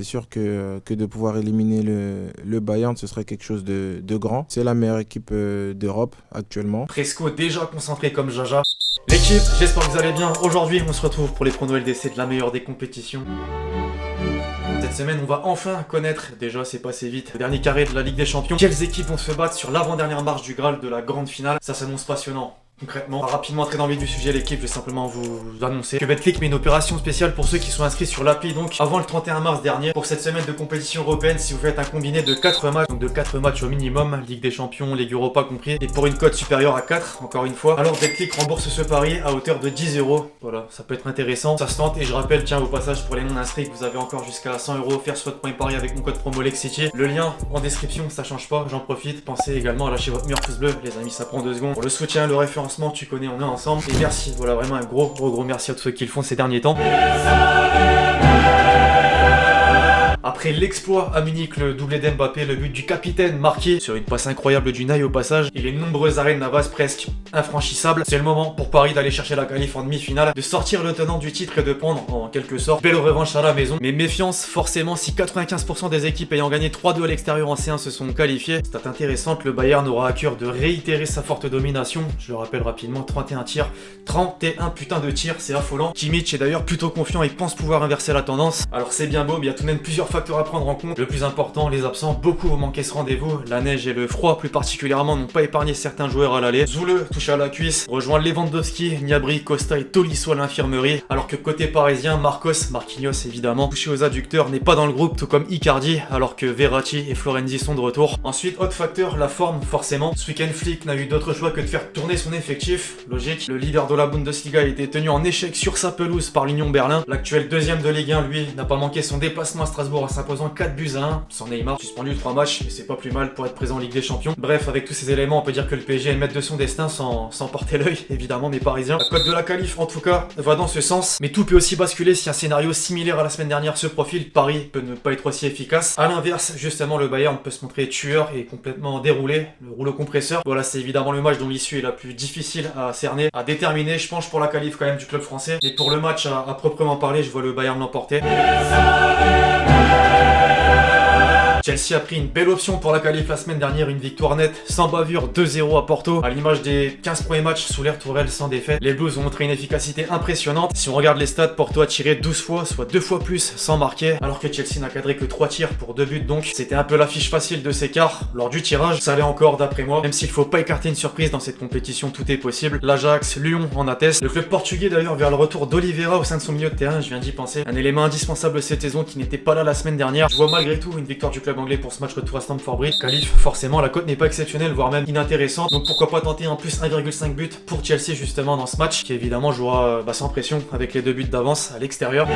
C'est sûr que de pouvoir éliminer le Bayern, ce serait quelque chose de grand. C'est la meilleure équipe d'Europe actuellement. Presco déjà concentré comme Jaja. L'équipe, j'espère que vous allez bien. Aujourd'hui, on se retrouve pour les pronos LDC de la meilleure des compétitions. Cette semaine, on va enfin connaître, déjà c'est passé vite, le dernier carré de la Ligue des Champions. Quelles équipes vont se battre sur l'avant-dernière marche du Graal de la grande finale? Ça s'annonce passionnant. Concrètement, on va rapidement entrer dans le vif du sujet, l'équipe. Je vais simplement vous annoncer que Betclic met une opération spéciale pour ceux qui sont inscrits sur l'appli, donc avant le 31 mars dernier, pour cette semaine de compétition européenne. Si vous faites un combiné de 4 matchs, donc de 4 matchs au minimum, Ligue des Champions, Ligue Europa compris, et pour une cote supérieure à 4, encore une fois, alors Betclic rembourse ce pari à hauteur de 10 €. Voilà, ça peut être intéressant, ça se tente. Et je rappelle, tiens, au passage, pour les non inscrits, que vous avez encore jusqu'à 100 € offerts sur votre point pari avec mon code promo LEXCITY. Le lien en description, ça change pas, j'en profite. Pensez également à lâcher votre meilleur pouce bleu, les amis, ça prend 2 secondes. Pour le soutien, le référencement, tu connais, on est ensemble. Et merci, voilà, vraiment un gros merci à tous ceux qui le font ces derniers temps. Après l'exploit à Munich, le doublé d'Mbappé, le but du capitaine marqué sur une passe incroyable du Naï au passage, et les nombreuses arènes Navas presque infranchissables, c'est le moment pour Paris d'aller chercher la qualif en demi-finale, de sortir le tenant du titre et de prendre en quelque sorte belle revanche à la maison. Mais méfiance forcément, si 95% des équipes ayant gagné 3-2 à l'extérieur en C1 se sont qualifiées. Stat intéressante, le Bayern aura à cœur de réitérer sa forte domination. Je le rappelle rapidement, 31 tirs, 31 putains de tirs, c'est affolant. Kimmich est d'ailleurs plutôt confiant et pense pouvoir inverser la tendance. Alors c'est bien beau, mais il y a tout de même plusieurs facteurs à prendre en compte. Le plus important, les absents, beaucoup ont manqué ce rendez-vous. La neige et le froid plus particulièrement n'ont pas épargné certains joueurs à l'aller. Zoule touche à la cuisse, rejoint Lewandowski, Gnabry, Costa et Tolisso à l'infirmerie. Alors que côté parisien, Marquinhos évidemment, touché aux adducteurs, n'est pas dans le groupe, tout comme Icardi, alors que Verratti et Florenzi sont de retour. Ensuite, autre facteur, la forme forcément. Ce week-end, Flick n'a eu d'autre choix que de faire tourner son effectif. Logique, le leader de la Bundesliga a été tenu en échec sur sa pelouse par l'Union Berlin. L'actuel deuxième de Ligue 1, lui, n'a pas manqué son déplacement à Strasbourg en s'imposant 4-1, sans Neymar, suspendu 3 matchs, mais c'est pas plus mal pour être présent en Ligue des Champions. Bref, avec tous ces éléments, on peut dire que le PSG est le maître de son destin sans porter l'œil, évidemment, mes parisiens. La cote de la qualif, en tout cas, va dans ce sens, mais tout peut aussi basculer si un scénario similaire à la semaine dernière se profile. Paris peut ne pas être aussi efficace. A l'inverse, justement, le Bayern peut se montrer tueur et complètement déroulé, le rouleau compresseur. Voilà, c'est évidemment le match dont l'issue est la plus difficile à cerner, à déterminer. Je penche pour la qualif quand même du club français, et pour le match à proprement parler, je vois le Bayern l'emporter. Chelsea a pris une belle option pour la qualif la semaine dernière, une victoire nette, sans bavure, 2-0 à Porto. À l'image des 15 premiers matchs sous l'ère Tourelle sans défaite, les Blues ont montré une efficacité impressionnante. Si on regarde les stats, Porto a tiré 12 fois, soit 2 fois plus sans marquer, alors que Chelsea n'a cadré que 3 tirs pour 2 buts, donc c'était un peu l'affiche facile de ces quarts. Lors du tirage, ça allait encore d'après moi, même s'il faut pas écarter une surprise dans cette compétition, tout est possible. L'Ajax, Lyon en atteste. Le club portugais d'ailleurs vers le retour d'Oliveira au sein de son milieu de terrain, je viens d'y penser. Un élément indispensable cette saison qui n'était pas là la semaine dernière. Je vois malgré tout une victoire du club anglais pour ce match retour à Stamford Bridge. Qualif, forcément, la cote n'est pas exceptionnelle, voire même inintéressante. Donc pourquoi pas tenter en plus 1,5 but pour Chelsea justement dans ce match, qui évidemment jouera sans pression avec les 2 buts d'avance à l'extérieur.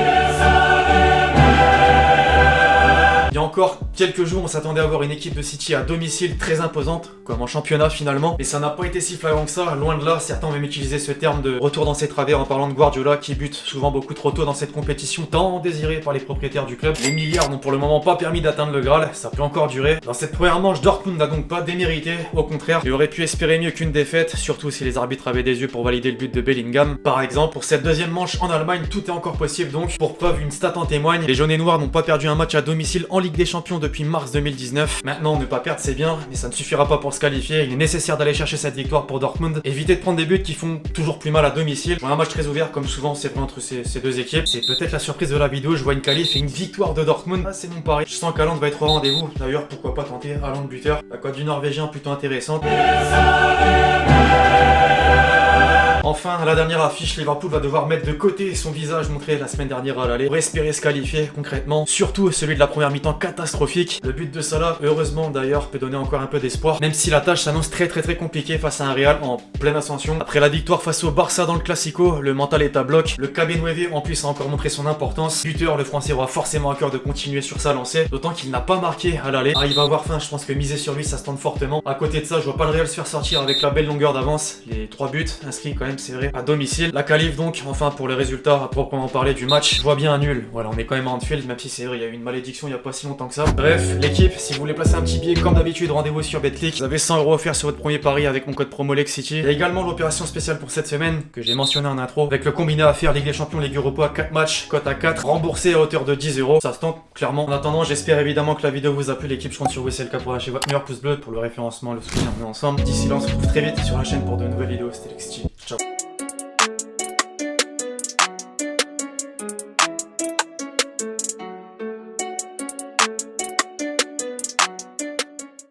Il y a encore quelques jours, on s'attendait à voir une équipe de City à domicile très imposante, comme en championnat finalement, mais ça n'a pas été si flagrant que ça, loin de là. Certains ont même utilisé ce terme de retour dans ses travers en parlant de Guardiola, qui bute souvent beaucoup trop tôt dans cette compétition tant désirée par les propriétaires du club. Les milliards n'ont pour le moment pas permis d'atteindre le Graal, ça peut encore durer. Dans cette première manche, Dortmund n'a donc pas démérité, au contraire, il aurait pu espérer mieux qu'une défaite, surtout si les arbitres avaient des yeux pour valider le but de Bellingham. Par exemple, pour cette deuxième manche en Allemagne, tout est encore possible donc. Pour preuve, une stat en témoigne, les jaunes et noirs n'ont pas perdu un match à domicile en Ligue des Champions depuis mars 2019. Maintenant, ne pas perdre c'est bien, mais ça ne suffira pas pour se qualifier. Il est nécessaire d'aller chercher cette victoire pour Dortmund. Éviter de prendre des buts qui font toujours plus mal à domicile. Un match très ouvert, comme souvent c'est vrai entre ces deux équipes. C'est peut-être la surprise de la vidéo, je vois une qualif et une victoire de Dortmund. Ah, c'est mon pari. Je sens qu'Haaland va être au rendez-vous. D'ailleurs, pourquoi pas tenter Haaland buteur. La cote du Norvégien plutôt intéressante. Enfin, à la dernière affiche, Liverpool va devoir mettre de côté son visage montré la semaine dernière à l'aller pour espérer se qualifier concrètement, surtout celui de la première mi-temps catastrophique. Le but de Salah, heureusement d'ailleurs, peut donner encore un peu d'espoir, même si la tâche s'annonce très compliquée face à un Real en pleine ascension. Après la victoire face au Barça dans le Classico, le mental est à bloc. Le KB9 en plus a encore montré son importance. Buteur, le français aura forcément à cœur de continuer sur sa lancée, d'autant qu'il n'a pas marqué à l'aller. Ah, il va avoir faim, je pense que miser sur lui ça se tente fortement. À côté de ça, je vois pas le Real se faire sortir avec la belle longueur d'avance. Les 3 buts inscrits quand même même, c'est vrai, à domicile. La qualif donc, enfin pour les résultats à proprement parler du match, je vois bien un nul. Voilà, on est quand même à Anfield, même si c'est vrai, il y a eu une malédiction il y a pas si longtemps que ça. Bref, l'équipe, si vous voulez placer un petit billet, comme d'habitude, rendez-vous sur Betclic. Vous avez 100 € offerts sur votre premier pari avec mon code promo LEXCITY. Il y a également l'opération spéciale pour cette semaine, que j'ai mentionné en intro, avec le combiné à faire Ligue des Champions, Ligue Europa, 4 matchs, cote à 4, remboursé à hauteur de 10 €. Ça se tente, clairement. En attendant, j'espère évidemment que la vidéo vous a plu. L'équipe, je compte sur WCLK pour lâcher votre meilleur pouce bleu pour le référencement, le soutien, on est ensemble. D'ici là, on se retrouve très vite sur la chaîne pour de nouvelles vidéos. C'était LEXCITY. Ciao.